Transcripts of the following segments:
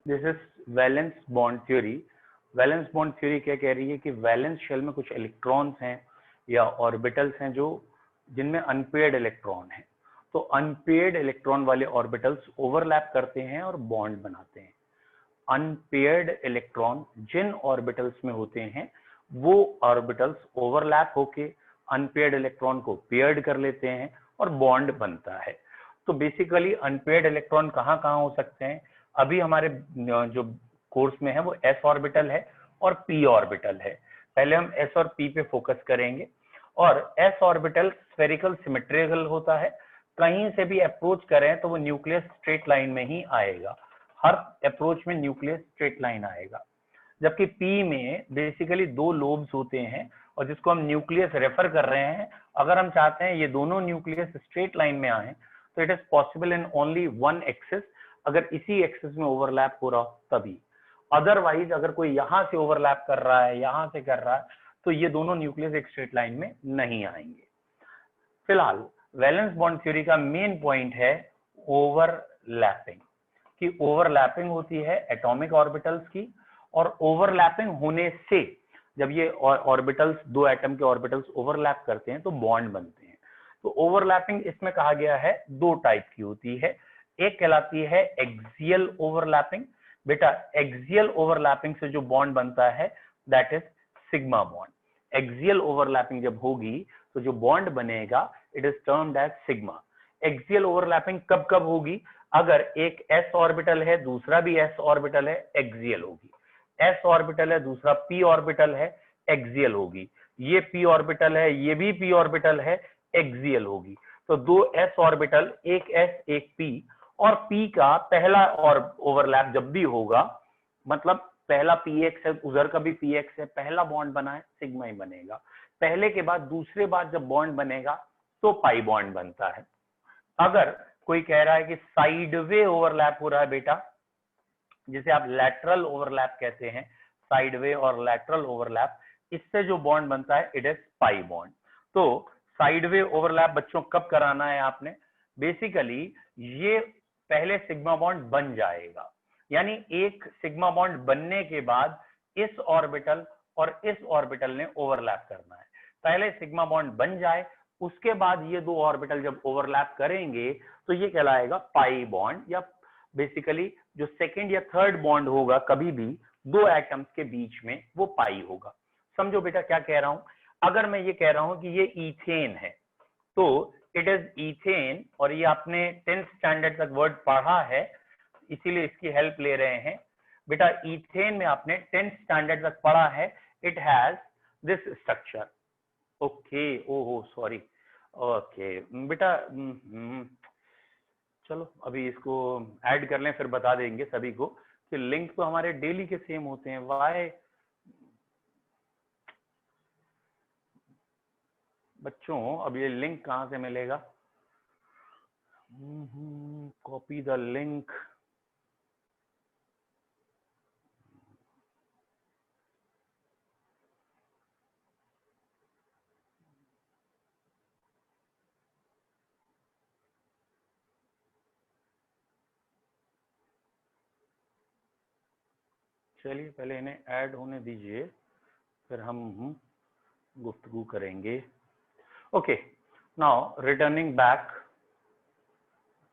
This is valence bond theory. Valence bond theory क्या कह रही है कि वैलेंस शेल में कुछ इलेक्ट्रॉन्स हैं या ऑर्बिटल्स हैं जो जिनमें अनपेयर्ड इलेक्ट्रॉन है। तो अनपेयर्ड इलेक्ट्रॉन वाले ऑर्बिटल्स ओवरलैप करते हैं और बॉन्ड बनाते हैं। अनपेयर्ड इलेक्ट्रॉन जिन ऑर्बिटल्स में होते हैं वो ऑर्बिटल्स ओवरलैप होके अनपेयर्ड इलेक्ट्रॉन को पेयर्ड कर लेते हैं और बॉन्ड बनता है। तो बेसिकली अनपेयर्ड इलेक्ट्रॉन कहाँ कहाँ हो सकते हैं? अभी हमारे जो कोर्स में है वो एस ऑर्बिटल है और पी ऑर्बिटल है। पहले हम एस और पी पे फोकस करेंगे। और एस ऑर्बिटल स्फेरिकल सिमेट्रिकल होता है। कहीं से भी अप्रोच करें तो वो न्यूक्लियस स्ट्रेट लाइन में ही आएगा। हर अप्रोच में न्यूक्लियस स्ट्रेट लाइन आएगा। जबकि पी में बेसिकली दो लोब्स होते हैं और जिसको हम न्यूक्लियस रेफर कर रहे हैं। अगर हम चाहते हैं ये दोनों न्यूक्लियस स्ट्रेट लाइन में आए तो it is possible in only one axis, अगर इसी एक्सिस में ओवरलैप हो रहा हो तभी। अदरवाइज अगर कोई यहां से ओवरलैप कर रहा है, यहां से कर रहा है, तो ये दोनों न्यूक्लियस एक स्ट्रेट लाइन में नहीं आएंगे। फिलहाल वैलेंस बॉन्ड थ्योरी का मेन पॉइंट है ओवरलैपिंग, कि ओवरलैपिंग होती है एटॉमिक ऑर्बिटल्स की, और ओवरलैपिंग होने से जब ये ऑर्बिटल्स, दो एटम के ऑर्बिटल्स ओवरलैप करते हैं तो बॉन्ड बनते हैं। तो ओवरलैपिंग इसमें कहा गया है दो टाइप की होती है। एक कहलाती है एक्सियल ओवरलैपिंग। बेटा एक्सियल ओवरलैपिंग से जो बॉन्ड बनता है that is sigma bond. Axial overlapping जब होगी तो जो बॉन्ड बनेगा it is termed as sigma. Axial overlapping कब कब होगी? अगर एक s ऑर्बिटल है, दूसरा भी s ऑर्बिटल है, एक्सियल होगी। s ऑर्बिटल है, दूसरा p ऑर्बिटल है, एक्सियल होगी। ये p ऑर्बिटल है, ये भी p ऑर्बिटल है, एक्सियल होगी। तो दो s ऑर्बिटल, एक s एक p, और p का पहला और ओवरलैप जब भी होगा, मतलब पहला px है, उधर का भी px है, पहला बॉन्ड बना है, सिग्मा ही बनेगा। पहले के बाद दूसरे बार जब बॉन्ड बनेगा तो पाई बॉन्ड बनता है। अगर कोई कह रहा है कि साइडवे ओवरलैप हो रहा है बेटा, जिसे आप लैटरल ओवरलैप कहते हैं, साइडवे और लैटरल ओवरलैप, इससे जो बॉन्ड बनता है इट इज पाई बॉन्ड। तो साइडवे ओवरलैप बच्चों कब कराना है आपने? बेसिकली ये पहले सिग्मा बॉन्ड बन जाएगा, यानी एक सिग्मा बॉन्ड बनने के बाद इस ऑर्बिटल और इस ऑर्बिटल ने ओवरलैप करना है। पहले सिग्मा बॉन्ड बन जाए, उसके बाद ये दो ऑर्बिटल जब ओवरलैप करेंगे तो ये कहलाएगा पाई बॉन्ड, या बेसिकली जो सेकेंड या थर्ड बॉन्ड होगा कभी भी दो एटम्स के बीच में वो पाई होगा। समझो बेटा क्या कह रहा हूं। अगर मैं ये कह रहा हूं कि ये इथेन है तो इट इज इथेन, और ये आपने 10th स्टैंडर्ड तक वर्ड पढ़ा है इसीलिए इसकी हेल्प ले रहे हैं। बेटा इथेन में आपने 10th स्टैंडर्ड तक पढ़ा है, it has this structure. Okay, ओहो सॉरी, ओके बेटा, चलो अभी इसको ऐड कर लें फिर बता देंगे सभी को कि लिंक तो हमारे डेली के सेम होते हैं। वाई बच्चों, अब ये लिंक कहां से मिलेगा? Copy the link. चलिए पहले इन्हें ऐड होने दीजिए फिर हम गुफ्तगू करेंगे। Okay, now returning back.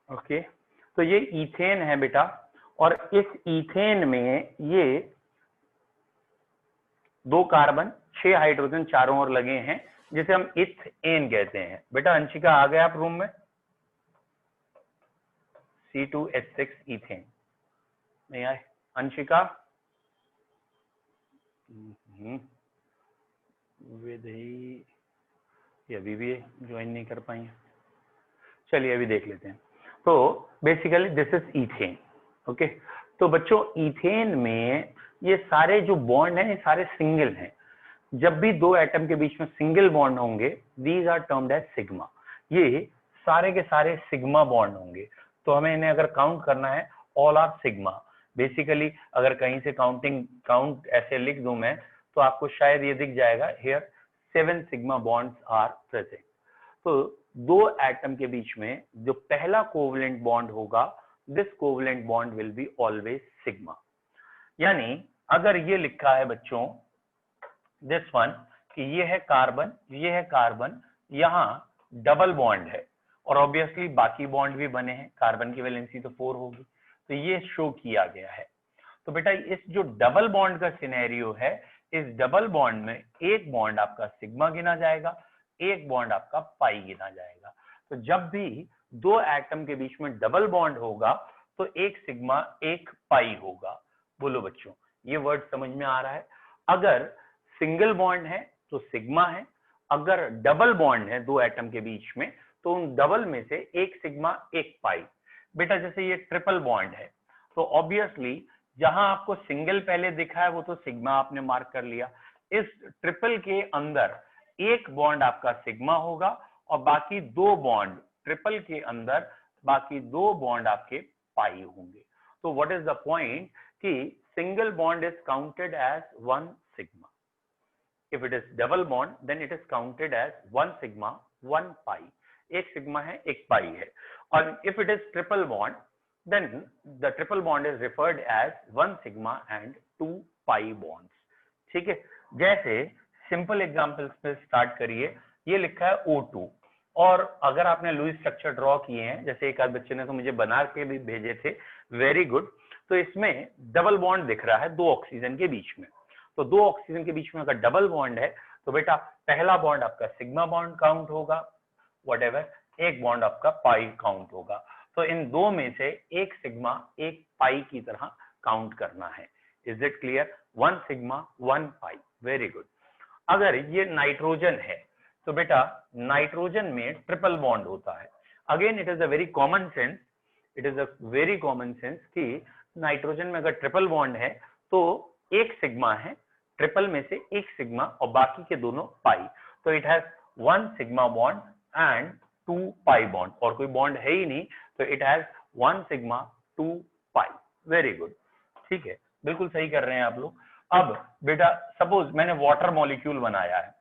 Okay, तो ये इथेन है बेटा, और इस इथेन में ये दो कार्बन, 6 हाइड्रोजन चारों ओर लगे हैं, जिसे हम इथेन कहते हैं। बेटा अंशिका आ गए आप रूम में? C2H6 इथेन नहीं आए? अंशिका विधि ये अभी भी ज्वाइन नहीं कर पाई है। चलिए अभी देख लेते हैं। तो basically this is ethane. Okay, तो बच्चों इथेन में ये सारे जो बॉन्ड हैं ये सारे सिंगल हैं। जब भी दो एटम के बीच में सिंगल बॉन्ड होंगे these are termed as sigma. ये सारे के सारे सिग्मा बॉन्ड होंगे। तो हमें इन्हें अगर काउंट करना है ऑल आर सिग्मा। बेसिकली अगर कहीं से काउंट ऐसे लिख दूं मैं तो आपको शायद ये दिख जाएगा, here 7 sigma bonds are present. तो दो एटम के बीच में जो पहला कोवलेंट बॉन्ड होगा this covalent bond will be always sigma. यानी अगर ये लिखा है बच्चों दिस वन कि ये है कार्बन, ये है कार्बन, यहाँ डबल बॉन्ड है और ऑब्वियसली बाकी बॉन्ड भी बने हैं, कार्बन की वैलेंसी तो 4 होगी, तो ये शो किया गया है। तो बेटा इस जो डबल बॉन्ड का सिनेरियो है, इस डबल बॉन्ड में एक बॉन्ड आपका सिग्मा गिना जाएगा, एक बॉन्ड आपका पाई गिना जाएगा। तो जब भी दो एटम के बीच में डबल बॉन्ड होगा तो एक सिग्मा एक पाई होगा। बोलो बच्चों, ये वर्ड समझ में आ रहा है? अगर सिंगल बॉन्ड है तो सिग्मा है, अगर डबल बॉन्ड है दो एटम के बीच में तो उन डबल में से एक सिग्मा एक पाई। बेटा जैसे ये ट्रिपल बॉन्ड है तो ऑब्वियसली जहां आपको सिंगल पहले दिखा है वो तो सिग्मा आपने मार्क कर लिया, इस ट्रिपल के अंदर एक बॉन्ड आपका सिग्मा होगा और बाकी दो बॉन्ड ट्रिपल के अंदर बाकी दो बॉन्ड आपके पाई होंगे। तो व्हाट इज द पॉइंट कि single bond is counted as 1 sigma, if it is double bond then it is counted as 1 sigma 1 pi, एक सिग्मा है एक पाई है। और if it is triple bond then the triple bond is referred as 1 sigma and 2 pi bonds। ठीक है, जैसे simple examples पे start करिए। ये लिखा है O2 और अगर आपने लुईस स्ट्रक्चर ड्रॉ किए हैं, जैसे एक आध बच्चे ने तो मुझे बना के भी भेजे थे, वेरी गुड। तो इसमें डबल बॉन्ड दिख रहा है दो ऑक्सीजन के बीच में, तो दो ऑक्सीजन के बीच में अगर डबल बॉन्ड है तो बेटा पहला बॉन्ड आपका सिग्मा बॉन्ड काउंट होगा, व्हाटएवर, एक बॉन्ड आपका पाई काउंट होगा। तो इन दो में से एक सिग्मा एक पाई की तरह काउंट करना है। Is it clear? 1 sigma 1 pi, very good. अगर ये नाइट्रोजन है तो बेटा नाइट्रोजन में ट्रिपल बॉन्ड होता है। Again it is a very common sense, it is a very common sense कि नाइट्रोजन में अगर ट्रिपल बॉन्ड है तो एक सिग्मा है, ट्रिपल में से एक सिग्मा और बाकी के दोनों पाई, तो it has 1 sigma bond and 2 pi bond, और कोई बॉन्ड है ही नहीं, तो it has 1 sigma 2 pi. Very good, ठीक है, बिल्कुल सही कर रहे हैं आप लोग। अब बेटा सपोज मैंने वाटर मॉलिक्यूल बनाया है,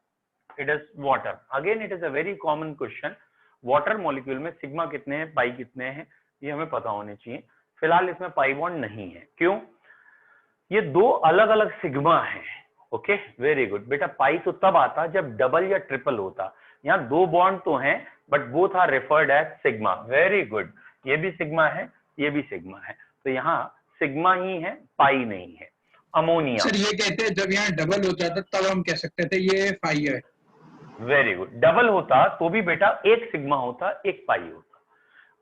it is water, again it is a very common question, water molecule में सिग्मा कितने हैं पाई कितने हैं ये हमें पता होने चाहिए। फिलहाल इसमें पाई बॉन्ड नहीं है, क्यों? ये दो अलग अलग सिग्मा हैं। ओके, वेरी गुड बेटा, पाई तो तब आता जब डबल या ट्रिपल होता, यहाँ दो बॉन्ड तो हैं but both are referred as sigma. Very good, ये भी सिग्मा है ये भी सिग्मा है, तो यहाँ सिग्मा ही है पाई नहीं है। अमोनिया सर ये कहते हैं जब यहाँ डबल होता था तब हम कह सकते थे ये पाई है। वेरी गुड, डबल होता तो भी बेटा एक सिग्मा होता एक पाई होता।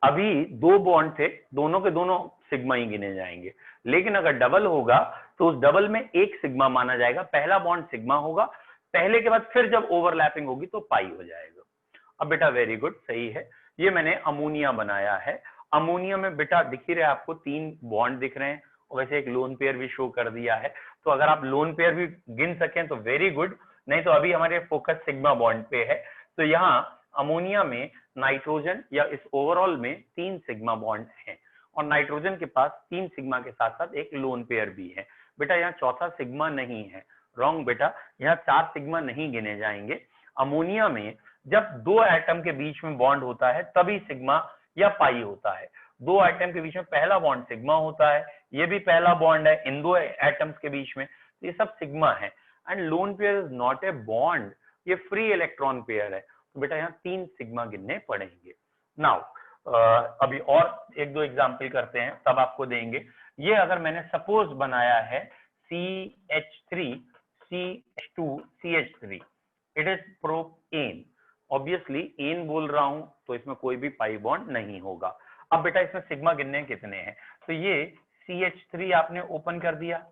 अभी दो बॉन्ड थे, दोनों के दोनों सिग्मा ही गिने जाएंगे, लेकिन अगर डबल होगा तो उस डबल में एक सिग्मा माना जाएगा, पहला बॉन्ड सिग्मा होगा, पहले के बाद फिर जब ओवरलैपिंग होगी तो पाई हो जाएगा। अब बेटा वेरी गुड, सही है। ये मैंने अमोनिया बनाया है। अमोनिया में बेटा दिख ही रहे आपको 3 बॉन्ड दिख रहे हैं और वैसे एक लोन पेयर भी शो कर दिया है, तो अगर आप लोन पेयर भी गिन सकें तो वेरी गुड, नहीं तो अभी हमारे फोकस सिग्मा बॉन्ड पे है। तो यहाँ अमोनिया में नाइट्रोजन या इस ओवरऑल में 3 सिग्मा बॉन्ड हैं और नाइट्रोजन के पास 3 सिग्मा के साथ साथ एक लोन पेयर भी है। बेटा यहाँ चौथा सिग्मा नहीं है, रॉन्ग बेटा, यहाँ 4 सिग्मा नहीं गिने जाएंगे। अमोनिया में जब दो एटम के बीच में बॉन्ड होता है तभी सिग्मा या पाई होता है। दो एटम के बीच में पहला बॉन्ड सिग्मा होता है, ये भी पहला बॉन्ड है इन दो एटम्स के बीच में, तो ये सब सिग्मा है। And lone pair is not a bond, ये फ्री इलेक्ट्रॉन पेयर है, तो बेटा यहाँ 3 सिग्मा गिनने पड़ेंगे। नाउ अभी और एक दो एग्जाम्पल करते हैं तब आपको देंगे। ये अगर मैंने सपोज बनाया है CH3 CH2 CH3, it is propane, obviously एन बोल रहा हूं तो इसमें कोई भी पाई बॉन्ड नहीं होगा। अब बेटा इसमें सिग्मा गिनने कितने हैं, तो ये CH3 आपने ओपन कर दिया,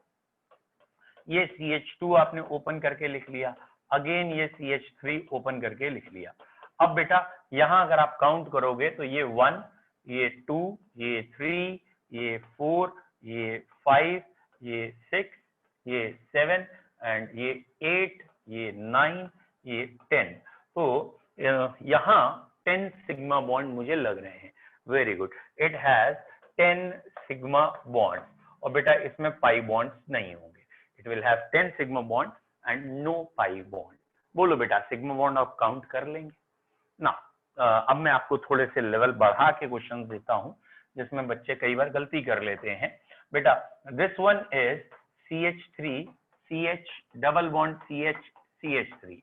ये CH2 आपने ओपन करके लिख लिया, अगेन ये CH3 ओपन करके लिख लिया। अब बेटा यहां अगर आप काउंट करोगे तो ये 1, ये 2, ये 3, ये 4, ये 5, ये 6, ये 7 एंड ये 8, ये 9, ये 10, तो यहाँ 10 सिग्मा बॉन्ड मुझे लग रहे हैं। Very good, it has 10 sigma bond और बेटा इसमें पाई बॉन्ड्स नहीं होंगे, it will have 10 sigma bond and no pi bond. बोलो बेटा सिग्मा बॉन्ड आप काउंट कर लेंगे ना? अब मैं आपको थोड़े से लेवल बढ़ा के क्वेश्चन देता हूं। जिसमें बच्चे कई बार गलती कर लेते हैं बेटा। This one is CH3 CH double bond CH CH3।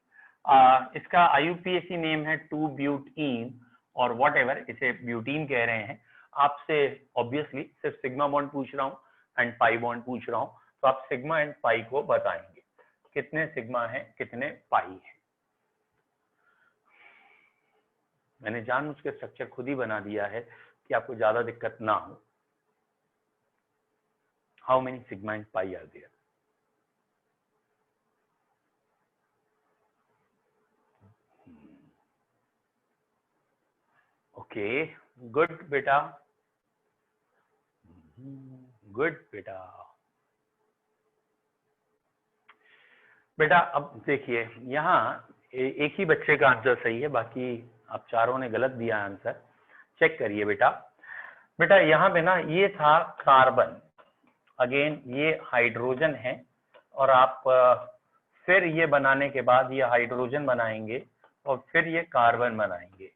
इसका IUPAC नेम है 2-ब्यूटीन और वॉट एवर, इसे ब्यूटीन कह रहे हैं। आपसे ऑब्वियसली सिर्फ सिग्मा बॉन्ड पूछ रहा हूँ एंड पाई बॉन्ड पूछ रहा हूँ, तो आप सिग्मा एंड पाई को बताएंगे, कितने सिग्मा है कितने पाई है। मैंने जानबूझ के स्ट्रक्चर खुद ही बना दिया है कि आपको ज्यादा दिक्कत ना हो। How many sigma and pi are there? Okay, good बेटा, गुड बेटा। बेटा अब देखिए यहाँ एक ही बच्चे का आंसर सही है, बाकी आप चारों ने गलत दिया आंसर। चेक करिए बेटा। बेटा यहाँ पे ना ये था कार्बन, अगेन ये हाइड्रोजन है, और आप फिर ये बनाने के बाद ये हाइड्रोजन बनाएंगे और फिर ये कार्बन बनाएंगे।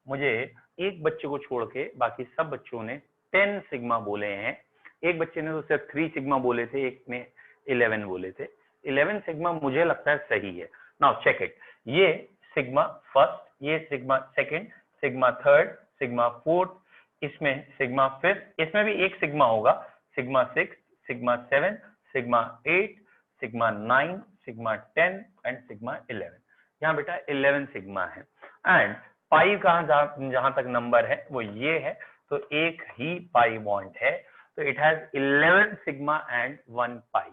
मुझे एक बच्चे को छोड़ के बाकी सब बच्चों ने 10 सिग्मा बोले हैं। एक बच्चे ने तो सिर्फ 3 सिग्मा बोले थे, एक ने 11 बोले थे। 11 सिग्मा मुझे लगता है सही है। Now check it. ये सिग्मा फर्स्ट, ये sigma second, sigma third, sigma fourth, इसमें सिग्मा फिफ्थ, इसमें भी एक सिग्मा होगा, sigma 6, sigma 7, sigma 8, sigma 9, sigma 10 and sigma 11। यहाँ बेटा 11 सिग्मा है। एंड पाई का जहां तक नंबर है वो ये है, तो एक ही पाई बॉन्ड है, तो इट हैज 11 सिग्मा एंड 1 पाई।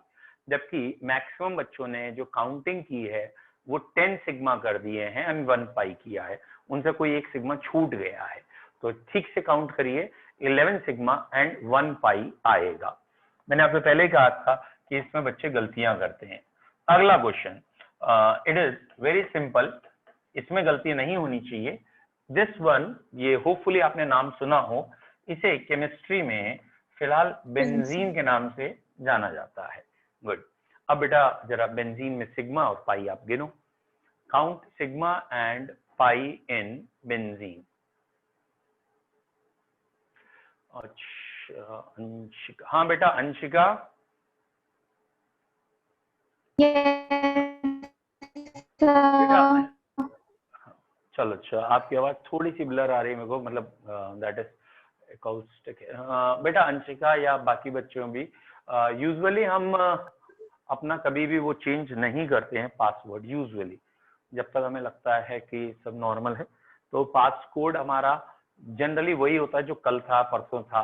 जबकि मैक्सिमम बच्चों ने जो काउंटिंग की है वो 10 सिग्मा कर दिए हैं एंड 1 पाई किया है, उनसे कोई एक सिग्मा छूट गया है। तो ठीक से काउंट करिए, 11 सिग्मा एंड 1 पाई आएगा। मैंने आपसे पहले कहा था कि इसमें बच्चे गलतियां करते हैं। अगला question, it is very simple, इसमें गलती नहीं होनी चाहिए। दिस वन, ये होपफुली आपने नाम सुना हो, इसे केमिस्ट्री में फिलहाल बेंजीन के नाम से जाना जाता है। गुड। अब बेटा जरा बेंजीन में सिग्मा और पाई आप गिनो। Count sigma and pi in benzene. अच्छा अंशिका, हाँ बेटा अंशिका। बेटा चलो अच्छा, आपकी आवाज थोड़ी सी ब्लर आ रही है मेरे को, मतलब दैट इज अकाउस्टिक है। बेटा अंशिका या बाकी बच्चों भी, यूजुअली हम अपना कभी भी वो चेंज नहीं करते हैं पासवर्ड, यूजुअली जब तक हमें लगता है कि सब नॉर्मल है। तो पासकोड हमारा जनरली वही होता है जो कल था परसों था,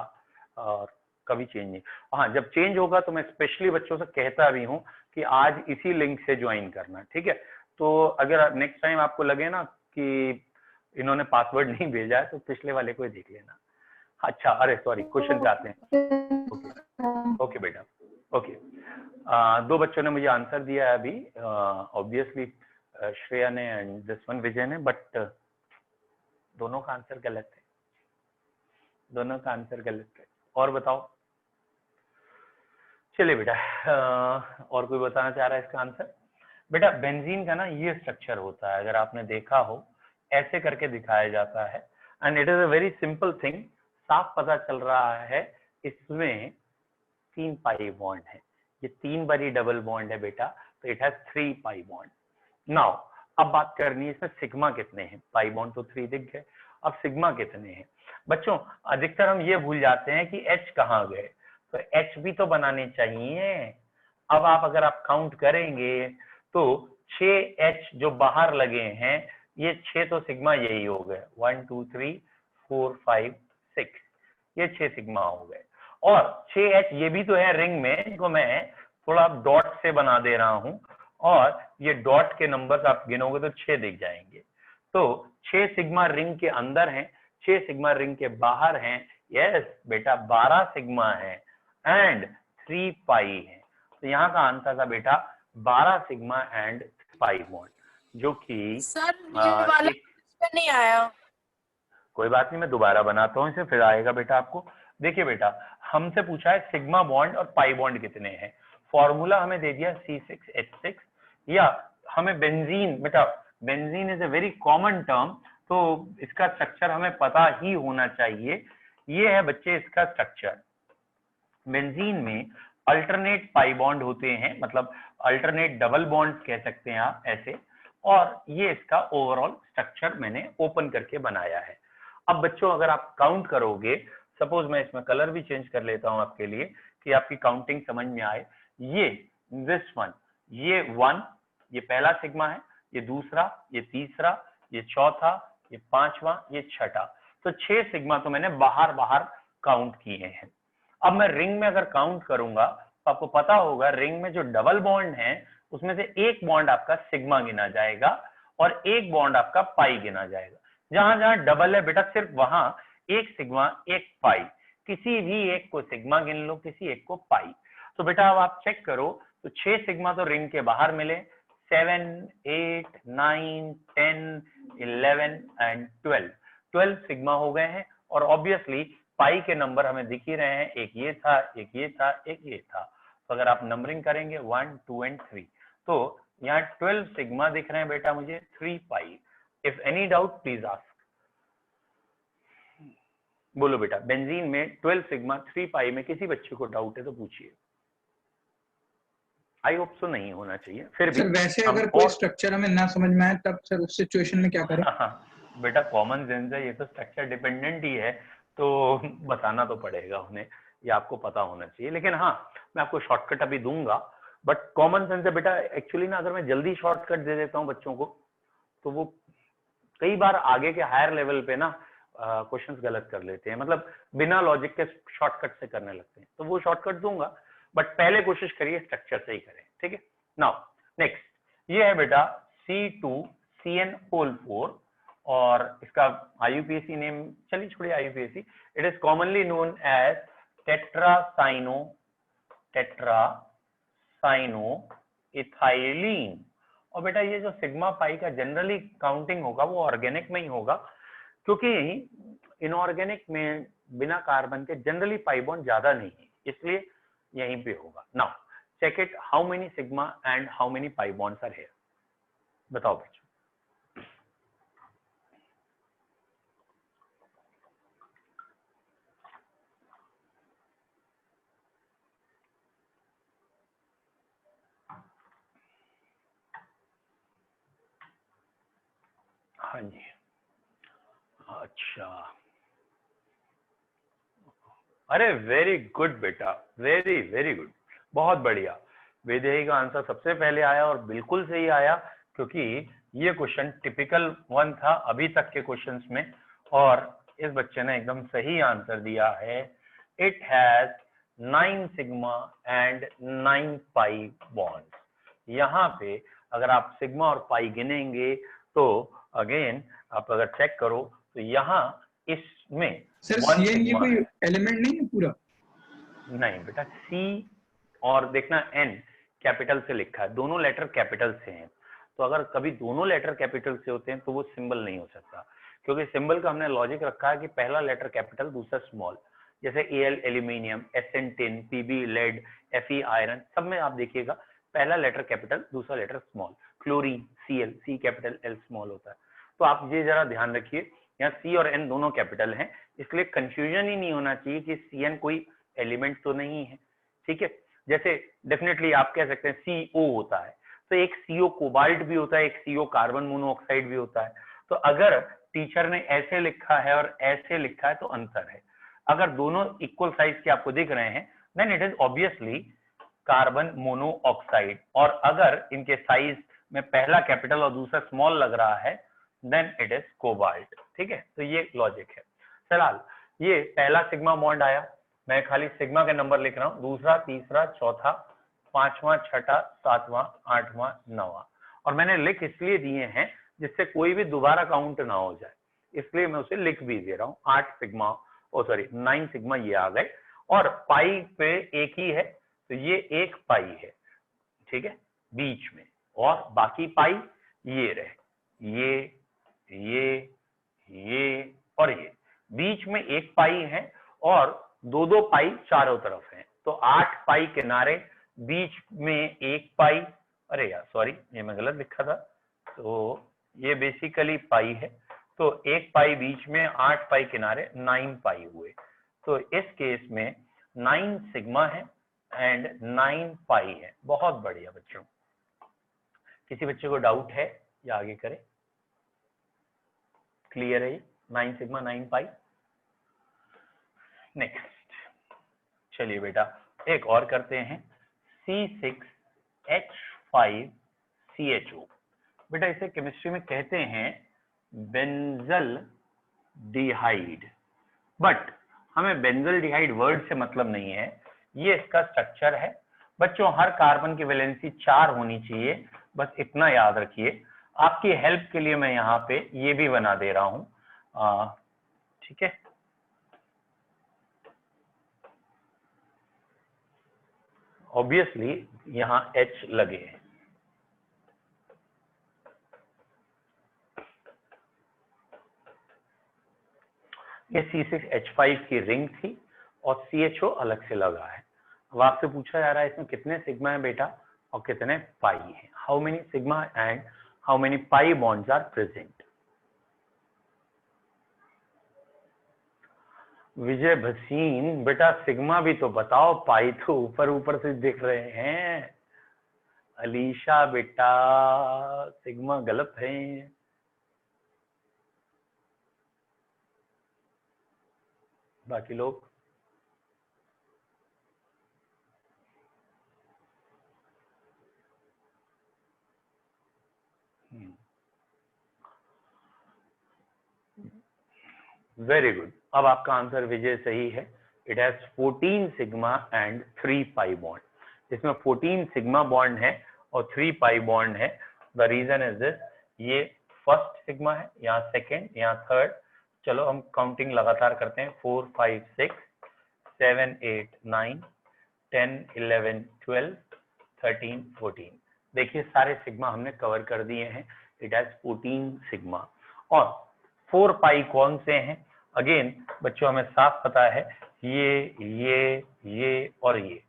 और कभी चेंज नहीं। हाँ जब चेंज होगा तो मैं स्पेशली बच्चों से कहता भी हूँ कि आज इसी लिंक से ज्वाइन करना, ठीक है। तो अगर नेक्स्ट टाइम आपको लगे ना कि इन्होंने पासवर्ड नहीं भेजा है तो पिछले वाले को ही देख लेना। अच्छा, अरे सॉरी, क्वेश्चन पे आते हैं। ओके ओके बेटा, ओके। दो बच्चों ने मुझे आंसर दिया है अभी, ऑब्वियसली श्रेया ने एंड दिस वन विजय ने, बट दोनों का आंसर गलत है, दोनों का आंसर गलत है। और बताओ, चलिए बेटा, और कोई बताना चाह रहा है इसका आंसर? बेटा बेंजीन का ना ये स्ट्रक्चर होता है, अगर आपने देखा हो ऐसे करके दिखाया जाता है, and it is a very simple thing. साफ पता चल रहा है इसमें 3 पाई बॉन्ड है, ये 3 बारी डबल बॉन्ड है बेटा, तो it has 3 pi bond. Now अब बात करनी है इसमें सिग्मा कितने हैं। पाई बॉन्ड तो 3 दिख गए, अब सिग्मा कितने हैं। बच्चों अधिकतर हम ये भूल जाते हैं कि H कहाँ गए, तो H भी तो बनाने चाहिए। अब आप अगर आप काउंट करेंगे तो 6H जो बाहर लगे हैं, ये 6 तो सिग्मा यही हो गए, 1 2 3 4 5 6, ये 6 सिग्मा हो गए। और 6H ये भी तो है रिंग में, इनको मैं थोड़ा डॉट से बना दे रहा हूं, और ये डॉट के नंबर्स आप गिनोगे तो 6 दिख जाएंगे। तो 6 सिग्मा रिंग के अंदर हैं, 6 सिग्मा रिंग के बाहर हैं। यस बेटा 12 सिग्मा है एंड 3 पाई है। तो यहाँ का आंसर था बेटा 12 सिग्मा एंड पाई बॉन्ड, जो कि सर ये वाला नहीं आया। कोई बात नहीं, मैं दोबारा बनाता हूँ इसे, फिर आएगा बेटा आपको। देखिए बेटा हमसे पूछा है सिग्मा बॉन्ड और पाई बॉन्ड कितने हैं। फॉर्मूला हमें दे दिया C6H6, या हमें बेंजीन, बेटा benzene is a very common term, तो इसका स्ट्रक्चर हमें पता ही होना चाहिए। ये है बच्चे इसका स्ट्रक्चर। बेंजीन में अल्टरनेट पाई बॉन्ड होते हैं, मतलब अल्टरनेट डबल बॉन्ड्स कह सकते हैं आप ऐसे, और ये इसका ओवरऑल स्ट्रक्चर मैंने ओपन करके बनाया है। अब बच्चों अगर आप काउंट करोगे, सपोज मैं इसमें कलर भी चेंज कर लेता हूं आपके लिए कि आपकी काउंटिंग समझ में आए। ये दिस वन, ये 1, ये पहला सिग्मा है, ये दूसरा, ये तीसरा, ये चौथा, ये पांचवा, ये छठा। तो 6 सिग्मा तो मैंने बाहर बाहर काउंट किए हैं। अब मैं रिंग में अगर काउंट करूंगा तो आपको पता होगा रिंग में जो डबल बॉन्ड है उसमें से एक बॉन्ड आपका सिग्मा गिना जाएगा और एक बॉन्ड आपका पाई गिना जाएगा। जहां जहां डबल है बेटा सिर्फ वहां एक सिग्मा एक पाई, किसी भी एक को सिग्मा गिन लो, किसी एक को पाई। तो बेटा अब आप चेक करो तो 6 सिग्मा तो रिंग के बाहर मिले, 7, 8, 9, 10, 11 एंड 12 सिग्मा हो गए हैं। और ऑब्वियसली पाई के नंबर हमें दिख ही रहे हैं, एक ये था, एक ये था, एक ये था। तो अगर आप नंबरिंग करेंगे 1, 2 एंड 3, तो यहाँ 12 सिग्मा दिख रहे हैं बेटा मुझे, 3 pi. If any doubt please ask. बोलो बेटा, बेंजीन में 12 सिग्मा 3 पाई में किसी बच्चे को डाउट है तो पूछिए। आई होप सो नहीं होना चाहिए। फिर भी सर वैसे अगर कोई स्ट्रक्चर हमें ना समझ में आए तब सर उस सिचुएशन में क्या करें? बेटा कॉमन सेंस है, ये तो स्ट्रक्चर डिपेंडेंट ही है, तो बताना तो पड़ेगा उन्हें, ये आपको पता होना चाहिए। लेकिन हाँ, मैं आपको शॉर्टकट अभी दूंगा, बट कॉमन सेंस है बेटा। एक्चुअली ना अगर मैं जल्दी शॉर्टकट दे देता हूँ बच्चों को तो वो कई बार आगे के हायर लेवल पे ना क्वेश्चंस गलत कर लेते हैं, मतलब बिना लॉजिक के शॉर्टकट से करने लगते हैं। तो वो शॉर्टकट दूंगा, बट पहले कोशिश करिए स्ट्रक्चर से ही करें, ठीक है। नाउ नेक्स्ट ये है बेटा C2CN4 और इसका IUPAC नेम चलिए छोड़िए IUPAC। It is commonly known as tetracyano और बेटा ये जो सिग्मा पाई का जनरली काउंटिंग होगा वो ऑर्गेनिक में ही होगा, क्योंकि इनऑर्गेनिक में बिना कार्बन के जनरली पाई बॉन्ड ज्यादा नहीं है, इसलिए यहीं पे होगा। Now check it, how many sigma and how many pi bonds are here, बताओ बच्चों। हाँ जी, अच्छा, अरे वेरी गुड बेटा, वेरी वेरी गुड, बहुत बढ़िया। वैदेही का आंसर सबसे पहले आया और बिल्कुल सही आया, क्योंकि ये क्वेश्चन टिपिकल वन था अभी तक के क्वेश्चंस में, और इस बच्चे ने एकदम सही आंसर दिया है। It has 9 sigma and 9 pi bonds. यहाँ पे अगर आप सिग्मा और पाई गिनेंगे तो अगेन आप अगर चेक करो तो यहाँ इसमें सर CN की कोई एलिमेंट नहीं है पूरा? नहीं बेटा, C और देखना N कैपिटल से लिखा है, दोनों लेटर कैपिटल से हैं। तो अगर कभी दोनों लेटर कैपिटल से होते हैं तो वो सिंबल नहीं हो सकता, क्योंकि सिंबल का हमने लॉजिक रखा है कि पहला लेटर कैपिटल दूसरा स्मॉल। जैसे AL aluminium, SN tin, PB lead, FE iron, सब में आप देखिएगा पहला लेटर कैपिटल दूसरा letter small. Chlorine Cl, C capital L small होता है। तो आप ये जरा ध्यान रखिए, यहाँ C और N दोनों कैपिटल हैं, इसलिए कंफ्यूजन ही नहीं होना चाहिए कि CN कोई एलिमेंट तो नहीं है, ठीक है। जैसे डेफिनेटली आप कह सकते हैं CO होता है, तो एक CO कोबाल्ट भी होता है, एक CO कार्बन मोनोऑक्साइड भी होता है। तो अगर टीचर ने ऐसे लिखा है और ऐसे लिखा है तो अंतर है। अगर दोनों इक्वल साइज के आपको दिख रहे हैं then it is obviously carbon monoxide, और अगर इनके साइज में पहला कैपिटल और दूसरा स्मॉल लग रहा है देन इट इज कोबाल्ट, ठीक है। तो ये लॉजिक है। फिलहाल ये पहला सिग्मा बॉन्ड आया, मैं खाली सिग्मा के नंबर लिख रहा हूं, दूसरा, तीसरा, चौथा, पांचवा, छठा, सातवां, आठवां, नौवां, और मैंने लिख इसलिए दिए हैं जिससे कोई भी दोबारा काउंट ना हो जाए, इसलिए मैं उसे लिख भी दे रहा हूँ। 8 सिग्मा, ओ सॉरी 9 सिग्मा ये आ गए, और पाई पे एक ही है तो ये एक पाई है, ठीक है, बीच में, और बाकी पाई ये रहे, ये और ये, बीच में एक पाई है और दो दो पाई चारों तरफ हैं, तो 8 पाई किनारे, बीच में एक पाई, अरे यार सॉरी ये मैं गलत लिखा था, तो ये बेसिकली पाई है, तो एक पाई बीच में, 8 पाई किनारे, 9 पाई हुए। तो इस केस में 9 सिग्मा है एंड 9 पाई है। बहुत बढ़िया बच्चों, किसी बच्चे को डाउट है या आगे करें? क्लियर है? 9 सिग्मा 9 पाई। नेक्स्ट चलिए बेटा एक और करते हैं, C6H5CHO। बेटा इसे केमिस्ट्री में कहते हैं बेंजल डिहाइड, बट हमें बेंजल डिहाइड वर्ड से मतलब नहीं है, ये इसका स्ट्रक्चर है। बच्चों हर कार्बन की वैलेंसी 4 होनी चाहिए, बस इतना याद रखिए। आपकी हेल्प के लिए मैं यहाँ पे ये भी बना दे रहा हूँ, ठीक है। ऑब्वियसली यहाँ H लगे हैं। ये C6H5 की रिंग थी और CHO अलग से लगा है। अब आपसे पूछा जा रहा है इसमें कितने सिग्मा है बेटा और कितने पाई है। How many sigma and how many pi bonds are present. Vijay Bhasin बेटा सिग्मा भी तो बताओ, पाई तो ऊपर ऊपर से दिख रहे हैं। अलीशा बेटा सिग्मा गलत है। बाकी लोग वेरी गुड। अब आपका आंसर विजय सही है। It has 14 sigma and 3 pi bond. इसमें 14 सिग्मा बॉन्ड है और 3 पाई बॉन्ड है। द रीजन इज दिस, ये फर्स्ट सिग्मा है, यहाँ सेकेंड, यहाँ थर्ड। चलो हम काउंटिंग लगातार करते हैं, 4 5 6 7 8 9 10 11 12 13 14। देखिए सारे सिग्मा हमने कवर कर दिए हैं। It has 14 sigma. और 4 पाई कौन से हैं? अगेन बच्चों हमें साफ पता है, ये और ये।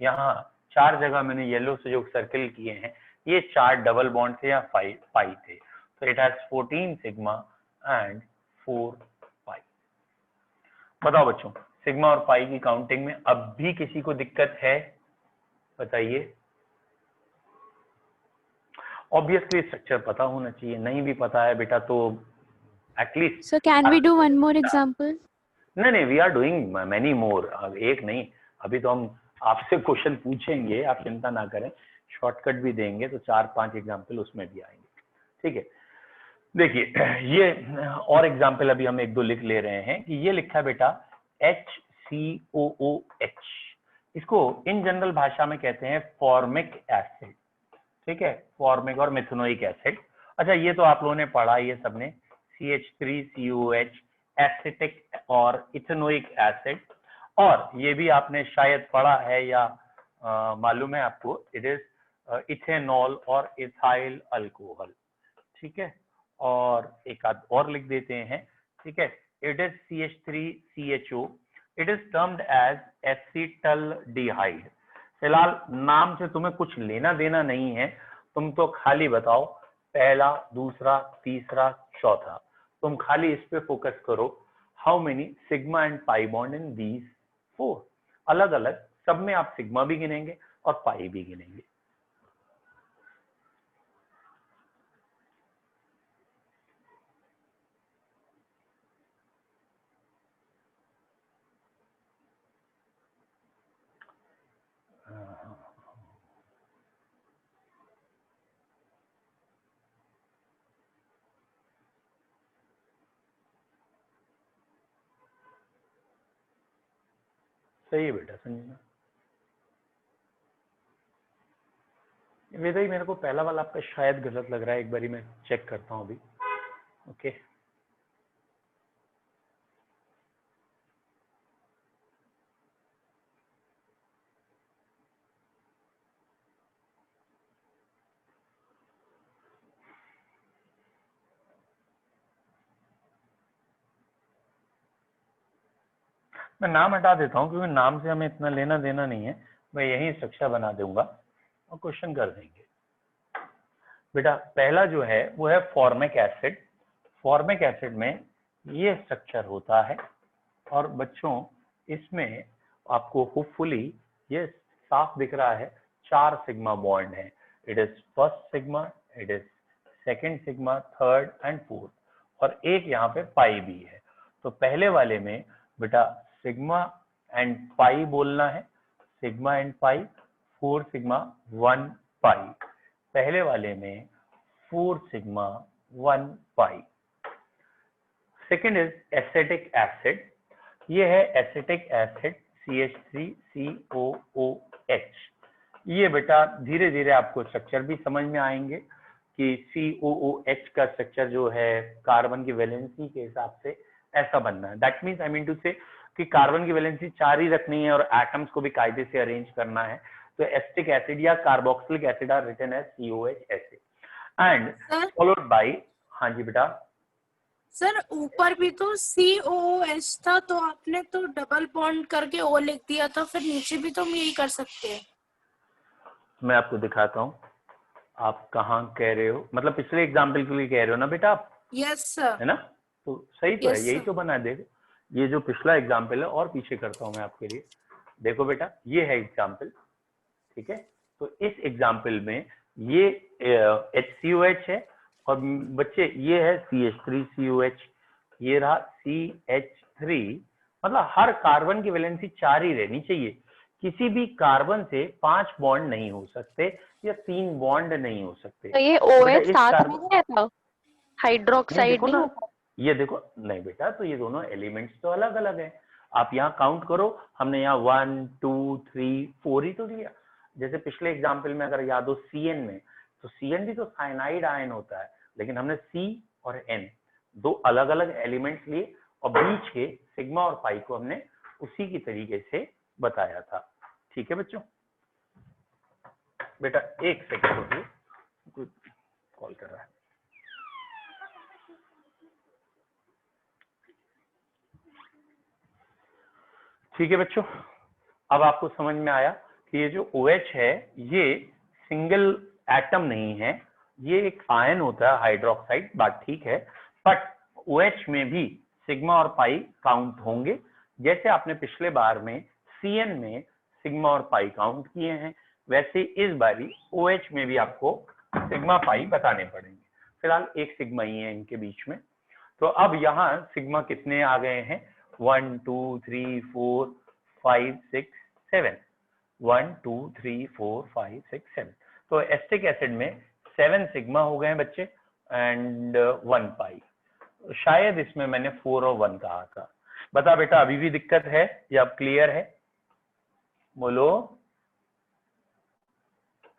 यहाँ 4 जगह मैंने येलो से जो सर्किल किए हैं, ये 4 डबल बॉन्ड थे या पाई थे। तो इट हैज 14 सिग्मा एंड 4 पाई। बताओ बच्चों सिग्मा और पाई की काउंटिंग में अब भी किसी को दिक्कत है? बताइए। ऑब्वियसली स्ट्रक्चर पता होना चाहिए, नहीं भी पता है बेटा तो at least. So can we do one more example? नहीं, we are doing many more. एक नहीं, अभी तो हम आपसे क्वेश्चन पूछेंगे, आप चिंता ना करें, शॉर्टकट भी देंगे तो 4-5 एग्जाम्पल उसमें भी आएंगे। ठीक है, देखिए ये और एग्जाम्पल अभी हम 1-2 लिख ले रहे हैं कि ये लिखा है बेटा HCOOH। इसको इन जनरल भाषा में कहते हैं फॉर्मिक एसिड। ठीक है, फॉर्मिक और मिथेनोइक एसिड। अच्छा ये तो आप लोगों ने पढ़ा ये सबने, CH3COH एसिटिक और इथेनोइक एसिड। और ये भी आपने शायद पढ़ा है या मालूम है आपको, इट इज इथेनॉल और इथाइल अल्कोहल। ठीक है, और एक आध और लिख देते हैं। ठीक है, it is CH3CHO, it is termed as acetaldehyde. फिलहाल नाम से तुम्हें कुछ लेना देना नहीं है, तुम तो खाली बताओ पहला, दूसरा, तीसरा, चौथा, तुम खाली इस पे फोकस करो। How many sigma and pi bond in these 4? अलग अलग सब में आप सिग्मा भी गिनेंगे और पाई भी गिनेंगे। सही है बेटा संजना। वेदा मेरे को पहला वाला आपका शायद गलत लग रहा है, एक बारी मैं चेक करता हूँ अभी। ओके मैं नाम हटा देता हूँ क्योंकि नाम से हमें इतना लेना देना नहीं है। मैं यही स्ट्रक्चर बना दूंगा और क्वेश्चन कर देंगे। बेटा पहला जो है वो है फॉर्मिक एसिड। फॉर्मिक एसिड में ये स्ट्रक्चर होता है और बच्चों इसमें आपको होपफुली ये साफ दिख रहा है 4 सिग्मा बॉन्ड है। It is first sigma, it is second sigma, third and fourth, और एक यहाँ पे पाई भी है। तो पहले वाले में बेटा सिग्मा एंड पाई बोलना है, सिग्मा एंड पाई, 4 सिग्मा 1 पाई। पहले वाले में 4 sigma 1 pi. Second is acetic acid, ये है एसिटिक एसिड CH3COOH। ये बेटा धीरे धीरे आपको स्ट्रक्चर भी समझ में आएंगे कि COOH का स्ट्रक्चर जो है कार्बन की वैलेंसी के हिसाब से ऐसा बनना है। That means I mean to say कि कार्बन की वैलेंसी 4 ही रखनी है और एटम्स को भी कायदे से अरेंज करना है। तो एसिटिक एसिड या carboxylic acid are written as COH acid and followed by, हाँ जी बेटा। सर ऊपर भी तो COOH था, तो आपने तो डबल बॉन्ड करके O लिख दिया था, फिर नीचे भी तो हम यही कर सकते हैं। मैं आपको दिखाता हूँ आप कहाँ कह रहे हो, मतलब पिछले एग्जाम्पल के लिए कह रहे हो ना बेटा आप? Yes sir. है ना? तो सही तो है, Yes, यही sir. तो बना। देखो ये जो पिछला एग्जाम्पल है और पीछे करता हूँ मैं आपके लिए। देखो बेटा ये है एग्जाम्पल, ठीक है? तो इस एग्जाम्पल में ये HCOH है और बच्चे ये है CH3COH, ये रहा CH3। मतलब हर कार्बन की वैलेंसी 4 ही रहनी चाहिए। किसी भी कार्बन से 5 बॉन्ड नहीं हो सकते या 3 बॉन्ड नहीं हो सकते। तो ये बेटा OH इस साथ में कार्बन नहीं रहता, नहीं हाइड्रोक्साइड देखो नहीं ना, होता? ये देखो नहीं बेटा, तो ये दोनों एलिमेंट्स तो अलग अलग है। आप यहाँ काउंट करो, हमने यहाँ 1 2 3 4 ही तो लिया। जैसे पिछले एग्जाम्पल में अगर याद हो CN में, तो CN भी तो साइनाइड आयन होता है, लेकिन हमने C और N दो अलग अलग एलिमेंट्स लिए और बीच के सिग्मा और पाई को हमने उसी की तरीके से बताया था। ठीक है बच्चों? बेटा एक सेकंड रुकिए, कोई कॉल कर रहा है। ठीक है बच्चों, अब आपको समझ में आया कि ये जो OH है ये सिंगल एटम नहीं है, ये एक आयन होता है हाइड्रोक्साइड, बात ठीक है। बट OH में भी सिग्मा और पाई काउंट होंगे, जैसे आपने पिछले बार में CN में सिग्मा और पाई काउंट किए हैं, वैसे इस बारी OH में भी आपको सिग्मा पाई बताने पड़ेंगे। फिलहाल एक सिग्मा ही है इनके बीच में। तो अब यहाँ सिग्मा कितने आ गए हैं? 1 2 3 4 5 6 7, 1 2 3 4 5 6 7। तो एसिटिक एसिड में 7 सिग्मा हो गए हैं बच्चे एंड 1 पाई। शायद इसमें मैंने 4 और 1 कहा था। बता बेटा अभी भी दिक्कत है या अब क्लियर है? बोलो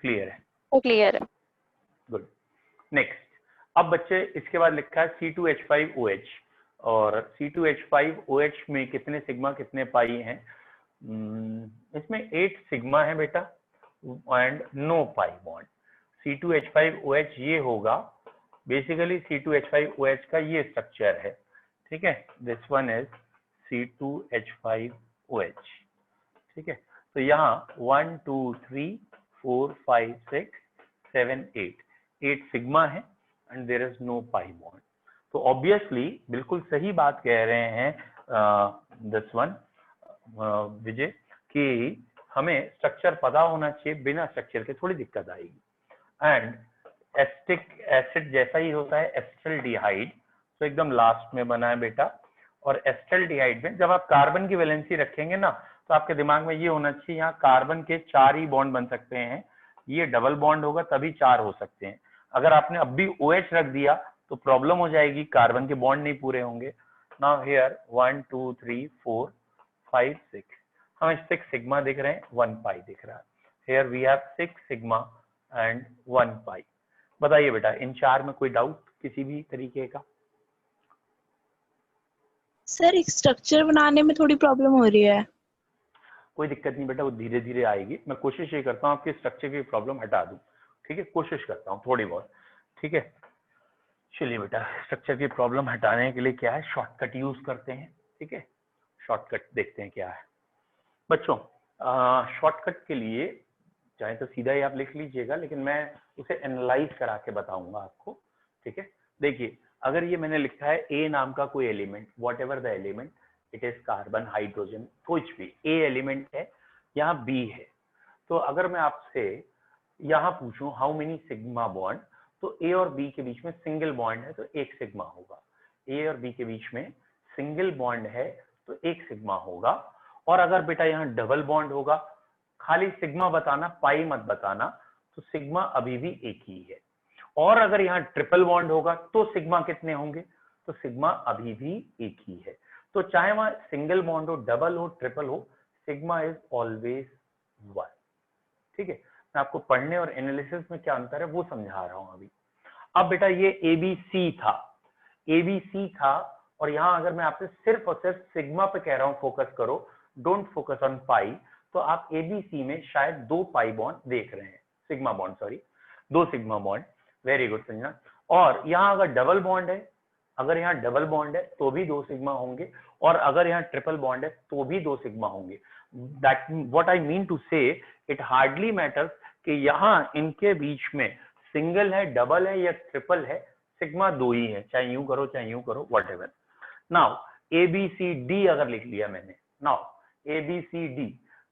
क्लियर है? वो क्लियर है। गुड। नेक्स्ट, अब बच्चे इसके बाद लिखा है C2H5OH, और C2H5OH में कितने सिग्मा कितने पाई हैं? इसमें 8 सिग्मा है बेटा and no pi bond. C2H5OH ये होगा, बेसिकली C2H5OH का ये स्ट्रक्चर है, ठीक है? दिस वन इज C2H5OH, ठीक है? तो यहाँ 1 2 3 4 5 6 7 8 सिग्मा है and there is no pi bond. तो ऑब्वियसली बिल्कुल सही बात कह रहे हैं दिस वन विजय कि हमें स्ट्रक्चर पता होना चाहिए, बिना स्ट्रक्चर के थोड़ी दिक्कत आएगी। एंड एसिटिक एसिड जैसा ही होता है एसिटाल्डिहाइड, तो एकदम लास्ट में बना है बेटा। और एसिटाल्डिहाइड में जब आप कार्बन की वैलेंसी रखेंगे ना, तो आपके दिमाग में ये होना चाहिए यहाँ कार्बन के 4 ही बॉन्ड बन सकते हैं, ये डबल बॉन्ड होगा तभी 4 हो सकते हैं। अगर आपने अब भी OH रख दिया तो प्रॉब्लम हो जाएगी, कार्बन के बॉन्ड नहीं पूरे होंगे। नाउ हियर 1 2 3 4 5 6, हमें 6 सिग्मा दिख रहे हैं, 1 पाई दिख रहा है। Here we have 6 sigma and 1 pi. बताइए बेटा इन 4 में कोई डाउट किसी भी तरीके का? सर एक स्ट्रक्चर बनाने में थोड़ी प्रॉब्लम हो रही है। कोई दिक्कत नहीं बेटा, वो धीरे धीरे आएगी। मैं कोशिश ये करता हूँ आपके स्ट्रक्चर की प्रॉब्लम हटा दूं, ठीक है? कोशिश करता हूँ थोड़ी बहुत, ठीक है? चलिए बेटा, स्ट्रक्चर की प्रॉब्लम हटाने के लिए क्या है, शॉर्टकट यूज करते हैं, ठीक है? शॉर्टकट देखते हैं क्या है बच्चों। शॉर्टकट के लिए चाहे तो सीधा ही आप लिख लीजिएगा, लेकिन मैं उसे एनालाइज करा के बताऊंगा आपको, ठीक है? देखिए अगर ये मैंने लिखा है A नाम का कोई element, what ever the element, it is carbon, hydrogen, कुछ भी। ए एलिमेंट है, यहाँ बी है। तो अगर मैं आपसे यहाँ पूछूं हाउ मेनी सिग्मा बॉन्ड, तो ए और बी के बीच में सिंगल बॉन्ड है तो एक सिग्मा होगा। ए और बी के बीच में सिंगल बॉन्ड है तो एक सिग्मा होगा। और अगर बेटा यहाँ डबल बॉन्ड होगा, खाली सिग्मा बताना, पाई मत बताना, तो सिग्मा अभी भी एक ही है। और अगर यहाँ ट्रिपल बॉन्ड होगा तो सिग्मा कितने होंगे, तो सिग्मा अभी भी एक ही है। तो चाहे वहां सिंगल बॉन्ड हो, डबल हो, ट्रिपल हो, सिग्मा इज ऑलवेज 1। ठीक है, मैं आपको पढ़ने और एनालिसिस में क्या अंतर है वो समझा रहा हूं अभी। अब बेटा ये एबीसी था, एबीसी था, और यहां अगर मैं आपसे सिर्फ और सिर्फ सिग्मा पे कह रहा हूं फोकस करो, डोंट फोकस ऑन पाई, तो आप एबीसी में शायद 2 पाई बॉन्ड देख रहे हैं, sigma bond, sorry 2 sigma bond. Very good Sanjana. और यहाँ अगर डबल बॉन्ड है, अगर यहाँ डबल बॉन्ड है तो भी 2 सिग्मा होंगे, और अगर यहाँ ट्रिपल बॉन्ड है तो भी 2 सिग्मा होंगे। That what I mean to say, it hardly matters कि यहाँ इनके बीच में सिंगल है, डबल है या ट्रिपल है, सिग्मा 2 ही है, चाहे यूं करो चाहे यूं करो, whatever. Now A B C D अगर लिख लिया मैंने, now A B C D,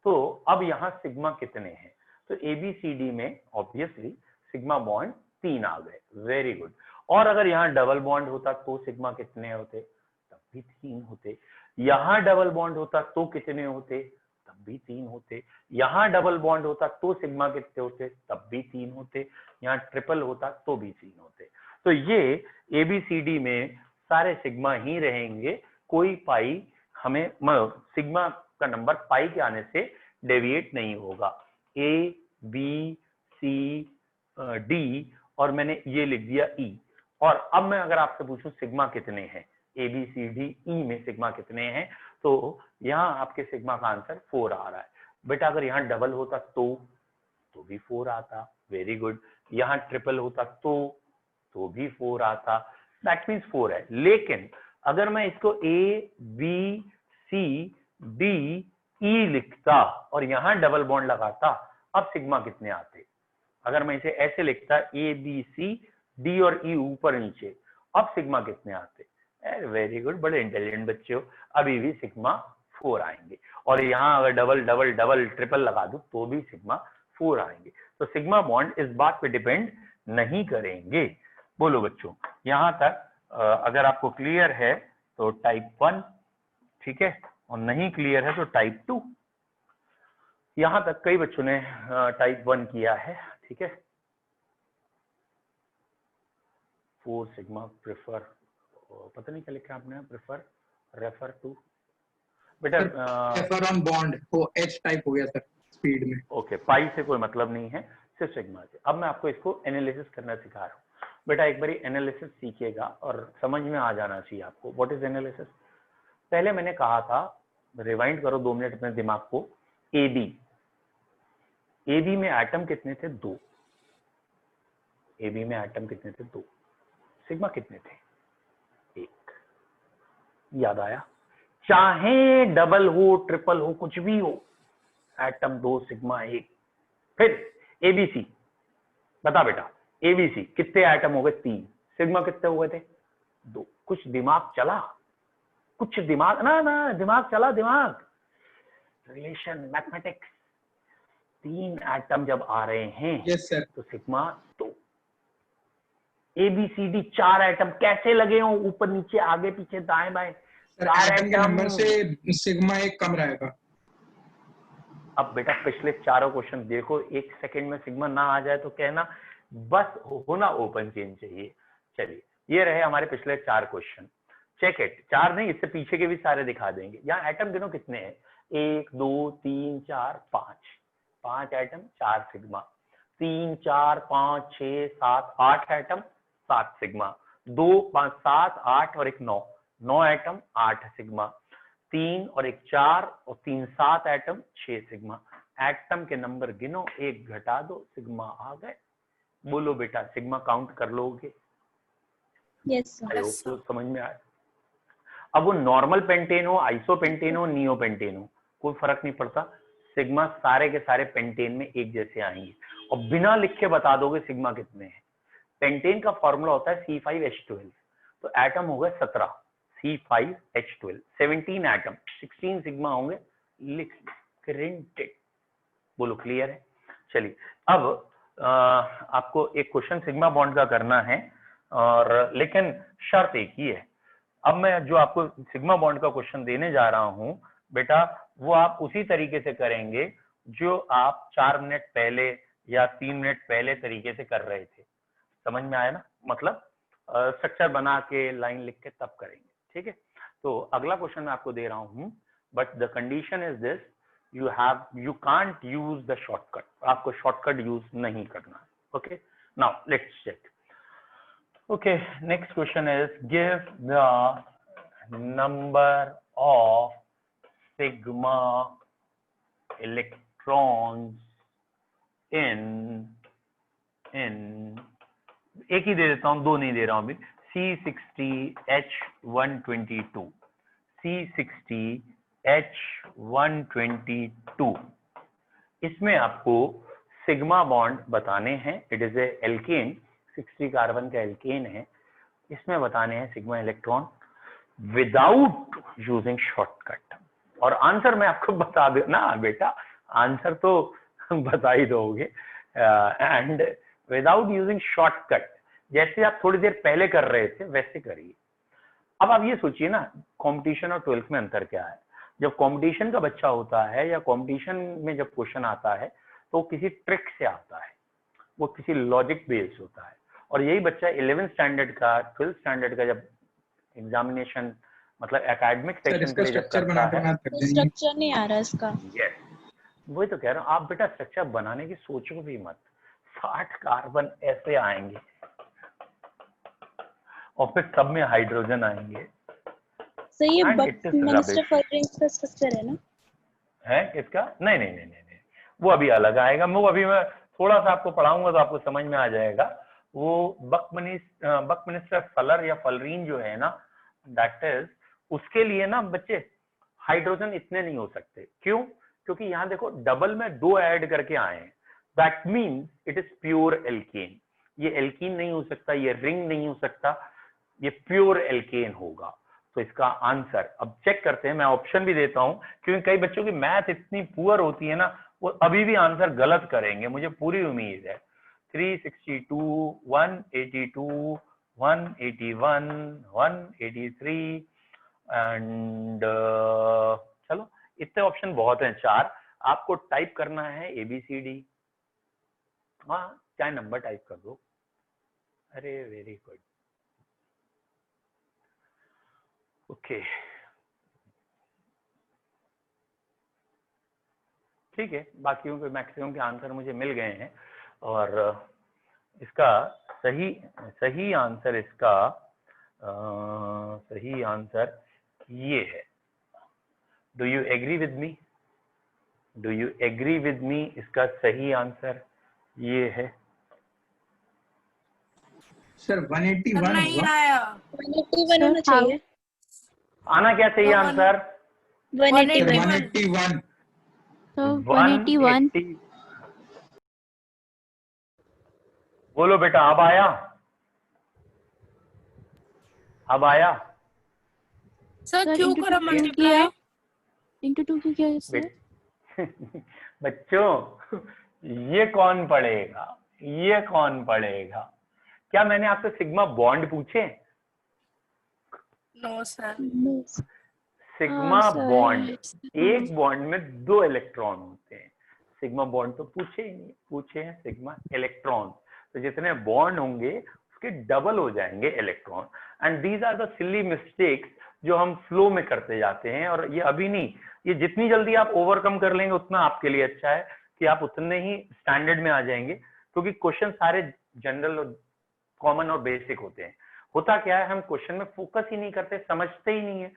तो अब यहाँ सिग्मा कितने हैं, तो ए बी सी डी में ऑब्वियसली सिग्मा बॉन्ड 3 आ गए। Very good. और अगर यहाँ डबल बॉन्ड होता तो सिग्मा कितने होते, तब भी 3 होते। यहाँ डबल बॉन्ड होता तो कितने होते, तब भी 3 होते। यहाँ डबल बॉन्ड होता तो सिग्मा कितने होते, तब भी 3 होते। यहाँ ट्रिपल होता तो भी 3 होते। तो ये एबीसीडी में सारे सिग्मा ही रहेंगे, कोई पाई हमें सिग्मा का नंबर पाई के आने से डेविएट नहीं होगा। ए बी सी डी, और मैंने ये लिख दिया ई। और अब मैं अगर आपसे पूछूं सिग्मा कितने हैं, ए बी सी डी ई में सिग्मा कितने हैं, तो यहाँ आपके सिग्मा का आंसर 4 आ रहा है। बेटा अगर यहाँ डबल होता तो भी 4 आता। Very good. यहाँ ट्रिपल होता तो भी 4 आता। दैट मीन्स 4 है। लेकिन अगर मैं इसको ए बी सी डी ई लिखता और यहाँ डबल बॉन्ड लगाता, अब सिग्मा कितने आते। अगर मैं इसे ऐसे लिखता ए बी सी डी और ई ऊपर नीचे, अब सिग्मा कितने आते। वेरी गुड, बड़े इंटेलिजेंट बच्चे हो। अभी भी सिग्मा 4 आएंगे। और यहाँ अगर डबल डबल डबल ट्रिपल लगा दूं तो भी सिग्मा 4 आएंगे। तो सिग्मा बॉन्ड इस बात पे डिपेंड नहीं करेंगे। बोलो बच्चों, यहाँ तक अगर आपको क्लियर है तो टाइप 1, ठीक है, और नहीं क्लियर है तो टाइप 2। यहाँ तक कई बच्चों ने टाइप 1 किया है, ठीक है। 4 सिग्मा प्रेफर, पता नहीं क्या लिखा आपने, प्रेफर रेफर टू, बेटा रेफर ऑन बॉन्ड, वो एच टाइप हो गया सर स्पीड में। ओके, पाई से कोई मतलब नहीं है, सिर्फ सिग्मा से। अब मैं आपको इसको एनालिसिस करना सिखा रहा हूँ। बेटा एक बारी एनालिसिस सीखिएगा और समझ में आ जाना चाहिए आपको व्हाट इज एनालिसिस। पहले मैंने कहा था, रिवाइंड करो 2 मिनट अपने दिमाग को, एबी में एटम कितने थे, 2। एबी में एटम कितने थे, 2। सिग्मा कितने थे, 1। याद आया। चाहे डबल हो, ट्रिपल हो, कुछ भी हो, एटम 2, सिग्मा 1। फिर एबीसी बता बेटा, एबीसी कितने एटम हो गए, 3। सिग्मा कितने हो गए थे, 2। कुछ दिमाग चला, कुछ दिमाग ना दिमाग चला, दिमाग, रिलेशन, मैथमेटिक्स। 3 एटम जब आ रहे हैं, यस सर, तो सिग्मा 2। एबीसीडी 4 एटम कैसे लगे हो, ऊपर नीचे आगे पीछे दाएं बाएं, सर एटम के नंबर से सिग्मा 1 कम रहेगा। अब बेटा पिछले चारों क्वेश्चन देखो, 1 सेकंड में सिग्मा ना आ जाए तो कहना, बस होना ओपन चेन चाहिए। चलिए, ये रहे हमारे पिछले 4 क्वेश्चन। चेक इट, 4 नहीं, इससे पीछे के भी सारे दिखा देंगे। यहाँ एटम गिनो कितने हैं, 1 2 3 4 5। 5 एटम, 4 सिग्मा। 3 4 5 6 7 8 atom, 7 sigma. 2 5 7 8 और 1 9, 9 एटम, 8 सिग्मा। 3 और 1 4 और 3 7 एटम, 6 सिग्मा। एटम के नंबर गिनो, 1 घटा दो, सिग्मा आ गए। बोलो बेटा, सिग्मा काउंट कर लोगे? यस आई होप तो समझ में आए। अब वो नॉर्मल पेंटेन हो, आइसोपेंटेन हो, नियोपेंटेन हो, कोई फर्क नहीं पड़ता। सिग्मा सारे के सारे पेंटेन में एक जैसे आएंगे, और बिना लिख के बता दोगे सिग्मा कितने हैं। पेंटेन का फॉर्मूला होता है C5H12, तो एटम हो गए 17, C5H12 17 एटम 16 सिग्मा होंगे, लिख प्रिंटेड। बोलो क्लियर है? चलिए अब आपको एक क्वेश्चन सिग्मा बॉन्ड का करना है, और लेकिन शर्त एक ही है। अब मैं जो आपको सिग्मा बॉन्ड का क्वेश्चन देने जा रहा हूं बेटा, वो आप उसी तरीके से करेंगे जो आप 4 मिनट पहले या 3 मिनट पहले तरीके से कर रहे थे। समझ में आया ना? मतलब स्ट्रक्चर बना के लाइन लिख के तब करेंगे, ठीक है? तो अगला क्वेश्चन मैं आपको दे रहा हूं, but the condition is this, you can't use the shortcut, आपको शॉर्टकट यूज नहीं करना। Okay, now let's check. Okay, next question is give the number of sigma electrons in एक ही दे देता हूं, दो नहीं दे रहा हूं अभी। C60H122 C60H122 इसमें आपको सिग्मा बॉन्ड बताने हैं। It is a alkane, 60 carbon का एल्केन है। इसमें बताने हैं sigma electron without using shortcut. और आंसर मैं आपको बता दे ना बेटा, आंसर तो बता ही दोगे। एंड विदाउट यूजिंग शॉर्टकट, जैसे आप थोड़ी देर पहले कर रहे थे वैसे करिए। अब आप ये सोचिए ना, कंपटीशन और 12th में अंतर क्या है। जब कंपटीशन का बच्चा होता है या कंपटीशन में जब क्वेश्चन आता है तो किसी ट्रिक से आता है, वो किसी लॉजिक बेस्ड होता है। और यही बच्चा 11th स्टैंडर्ड का 12th स्टैंडर्ड का जब एग्जामिनेशन मतलब एकेडमिक सेक्शन के लिए जब करता है, स्ट्रक्चर नहीं आ रहा इसका। यस, वही तो कह रहा हूँ। आप बेटा स्ट्रक्चर बनाने की सोचो भी मत, 60 कार्बन ऐसे आएंगे और फिर सब में हाइड्रोजन आएंगे। सही है, And but it is minister rubbish. फॉरेंस का स्ट्रक्चर है ना? है इसका? नहीं नहीं नहीं नहीं नहीं, वो अभी अलग आएगा। वो अभी मैं थोड़ा सा आपको पढ़ाऊंगा तो आपको समझ में आ जाएगा। वो बकमिनिस्टर फलर या फलरीन जो है ना, दैट इज, उसके लिए ना बच्चे हाइड्रोजन इतने नहीं हो सकते। क्यों? क्योंकि यहाँ देखो डबल में 2 ऐड करके आए हैं। That means it is pure alkane. ये एल्कीन नहीं हो सकता, ये रिंग नहीं हो सकता, ये प्योर एल्केन होगा। तो इसका आंसर अब चेक करते हैं। मैं ऑप्शन भी देता हूं क्योंकि कई बच्चों की मैथ इतनी पुअर होती है ना, वो अभी भी आंसर गलत करेंगे, मुझे पूरी उम्मीद है। 362, 182, 181, 183 एंड चलो इतने ऑप्शन बहुत हैं, 4। आपको टाइप करना है ABCD, हाँ चाहे नंबर टाइप कर दो। अरे वेरी गुड, ओके ठीक है। बाकियों के मैक्सिमम के आंसर मुझे मिल गए हैं, और इसका सही आंसर इसका सही आंसर ये है। Do you agree with me? Do you agree with me? इसका सही आंसर ये है। सर 181 नहीं होगा। आया। 181 होना चाहिए। आना क्या चाहिए आंसर? 181। 181। So 181. 180। बोलो बेटा, अब आया? अब आया? सर Sir, क्यों into करा 2 मल्टीप्लाई? किया? Into 2 क्यों किया सर? बच्चों ये कौन पढ़ेगा, ये कौन पढ़ेगा? क्या मैंने आपसे सिग्मा बॉन्ड पूछे? No sir. सिग्मा हाँ, sir. बॉन्ड, एक बॉन्ड में 2 इलेक्ट्रॉन होते हैं। सिग्मा बॉन्ड तो पूछे ही नहीं, पूछे हैं सिग्मा इलेक्ट्रॉन। तो जितने बॉन्ड होंगे उसके डबल हो जाएंगे electron. And these are the silly mistakes जो हम फ्लो में करते जाते हैं। और ये अभी नहीं, ये जितनी जल्दी आप ओवरकम कर लेंगे उतना आपके लिए अच्छा है, कि आप उतने ही स्टैंडर्ड में आ जाएंगे। क्योंकि क्वेश्चन सारे जनरल और कॉमन और बेसिक होते हैं। होता क्या है, हम क्वेश्चन में फोकस ही नहीं करते, समझते ही नहीं है,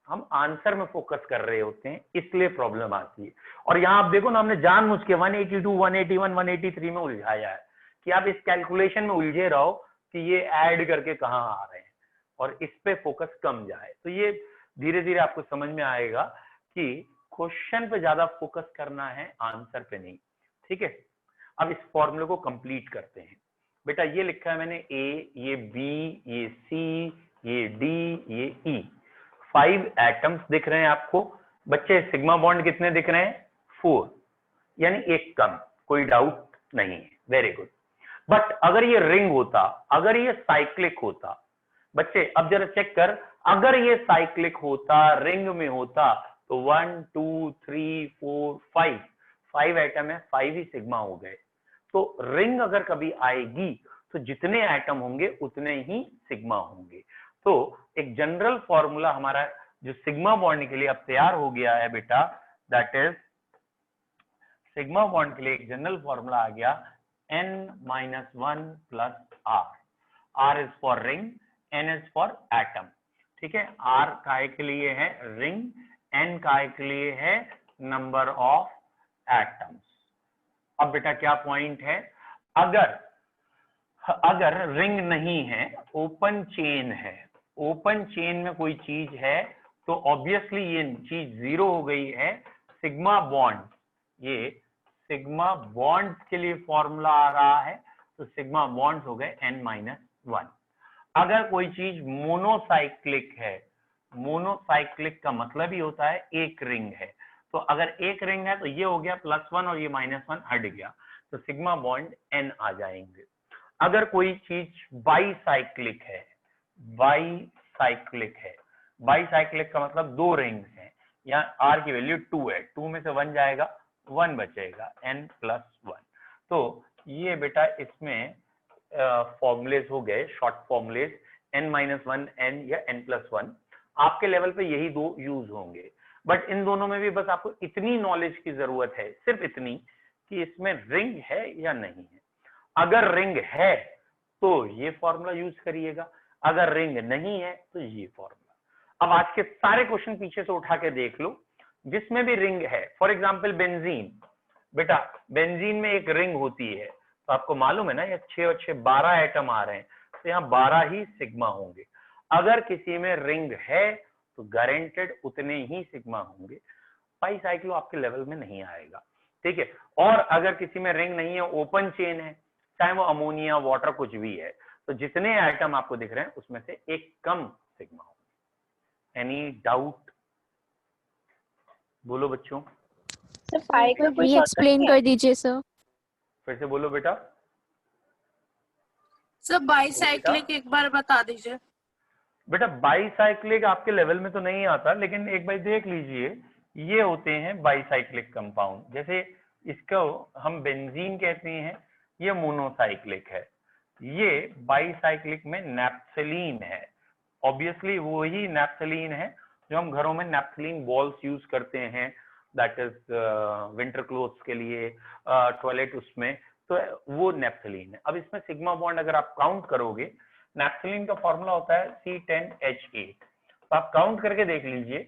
हम आंसर में फोकस कर रहे होते हैं, इसलिए प्रॉब्लम आती है। और यहाँ आप देखो ना, हमने जानबूझ के 182, 181, 183 में उलझाया है कि आप इस कैलकुलेशन में उलझे रहो कि ये ऐड करके कहाँ आ रहे हैं, और इस पे फोकस कम जाए। तो ये धीरे धीरे आपको समझ में आएगा कि क्वेश्चन पे ज्यादा फोकस करना है, आंसर पे नहीं। ठीक है, अब इस फॉर्मूले को कंप्लीट करते हैं। बेटा ये लिखा है मैंने A, ये B, ये C, ये D, ये E। 5 एटम्स दिख रहे हैं आपको बच्चे। सिग्मा बॉन्ड कितने दिख रहे हैं? 4, यानी एक कम, कोई डाउट नहीं है। Very good. बट अगर ये रिंग होता, अगर ये साइक्लिक होता बच्चे, अब जरा चेक कर, अगर ये साइक्लिक होता, रिंग में होता, तो 1 2 3 4 5 एटम है, 5 ही सिग्मा हो गए। तो रिंग अगर कभी आएगी तो जितने एटम होंगे उतने ही सिग्मा होंगे। तो एक जनरल फॉर्मूला हमारा जो सिग्मा बॉन्ड के लिए अब तैयार हो गया है बेटा, दैट इज सिग्मा बॉन्ड के लिए एक जनरल फॉर्मूला आ गया n-1 plus r। r is for ring, n is for atom. ठीक है, r काय के लिए है रिंग, n काय के लिए है नंबर ऑफ एटम्स। अब बेटा क्या पॉइंट है, अगर रिंग नहीं है, ओपन चेन है, ओपन चेन में कोई चीज है, तो ऑब्वियसली ये चीज 0 हो गई है। सिग्मा बॉन्ड, ये सिग्मा बॉन्ड के लिए फॉर्मूला आ रहा है, तो सिग्मा बॉन्ड हो गए n-1। अगर कोई चीज मोनोसाइक्लिक है, मोनोसाइक्लिक का मतलब ही होता है एक रिंग है, तो अगर एक रिंग है तो ये हो गया +1 और ये -1 हट गया, तो सिग्मा बॉन्ड n आ जाएंगे। अगर कोई चीज बाईसाइक्लिक है, बाईसाइक्लिक है, बाईसाइक्लिक का मतलब 2 रिंग्स हैं, यहाँ r की वैल्यू 2 है, 2 में से 1 जाएगा, 1 बचेगा, n+1। तो ये बेटा इसमें फॉर्मूलेज हो गए, शॉर्ट फॉर्मूलेज n-1 n या n+1। आपके लेवल पे यही 2 यूज होंगे, बट इन दोनों में भी बस आपको इतनी नॉलेज की जरूरत है, सिर्फ इतनी कि इसमें रिंग है या नहीं है। अगर रिंग है तो ये फॉर्मूला यूज करिएगा, अगर रिंग नहीं है तो ये फॉर्मूला। अब आज के सारे क्वेश्चन पीछे से उठा के देख लो जिसमें भी रिंग है। फॉर एग्जाम्पल बेंजीन, बेटा बेंजीन में एक रिंग होती है, तो आपको मालूम है ना, ये 6 और 6 12 एटम आ रहे हैं, तो यहाँ 12 ही सिग्मा होंगे। अगर किसी में रिंग है तो गारंटेड उतने ही सिग्मा होंगे। बाईसाइक्लो आपके लेवल में नहीं आएगा, ठीक है। और अगर किसी में रिंग नहीं है, ओपन चेन है, चाहे वो अमोनिया, वाटर, कुछ भी है, तो जितने एटम आपको दिख रहे हैं उसमें से एक कम सिग्मा होगा। Any doubt? बोलो बच्चों। सर पाई का कोई एक्सप्लेन कर दीजिए सर। फिर से बोलो बेटा। सर बाईसाइक्लिक एक बार बता दीजिए। बेटा बाईसाइक्लिक आपके लेवल में तो नहीं आता, लेकिन एक बार देख लीजिए, ये होते हैं बाईसाइक्लिक कंपाउंड। जैसे इसको हम बेंजीन कहते हैं, ये मोनोसाइक्लिक है। ये बाईसाइक्लिक में नैप्थलीन है, ऑब्वियसली वो ही नैप्थलीन है जो हम घरों में नैप्थलीन बॉल्स यूज करते हैं, दैट इज विंटर क्लोथ्स के लिए, टॉयलेट उसमें, तो वो नैप्थलीन है। अब इसमें सिग्मा बॉन्ड अगर आप काउंट करोगे, नैप्थलीन का फॉर्मूला होता है C10H8, तो आप काउंट करके देख लीजिए,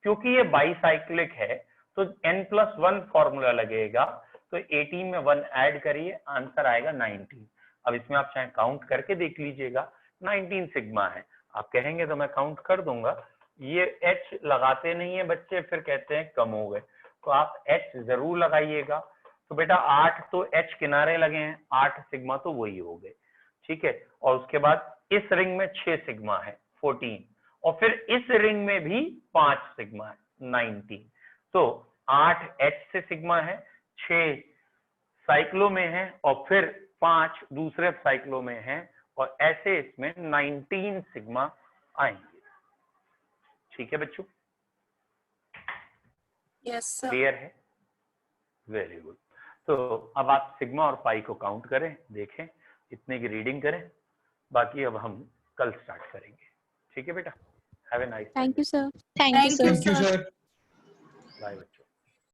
क्योंकि ये बाईसाइक्लिक है तो n+1 फॉर्मूला लगेगा, तो 18 में 1 ऐड करिए, आंसर आएगा 19। अब इसमें आप चाहे काउंट करके देख लीजिएगा, 19 सिग्मा है। आप कहेंगे तो मैं काउंट कर दूंगा, ये H लगाते नहीं है बच्चे, फिर कहते हैं कम हो गए, तो आप H जरूर लगाइएगा। तो बेटा 8 तो H किनारे लगे हैं, 8 सिग्मा तो वही हो गए, ठीक है। और उसके बाद इस रिंग में 6 सिग्मा है, 14, और फिर इस रिंग में भी 5 सिग्मा है, 19। तो 8 H से सिग्मा है, 6 साइक्लो में है, और फिर 5 दूसरे साइक्लो में है, और ऐसे इसमें 19 सिग्मा आएंगे। ठीक है बच्चों, यस सर। क्लियर है? Very good. तो अब आप सिग्मा और पाई को काउंट करें, देखें, इतने की रीडिंग करें, बाकी अब हम कल स्टार्ट करेंगे। ठीक है बेटा, have a nice. Thank you sir. Thank you Thank you, sir. Thank you sir. Bye.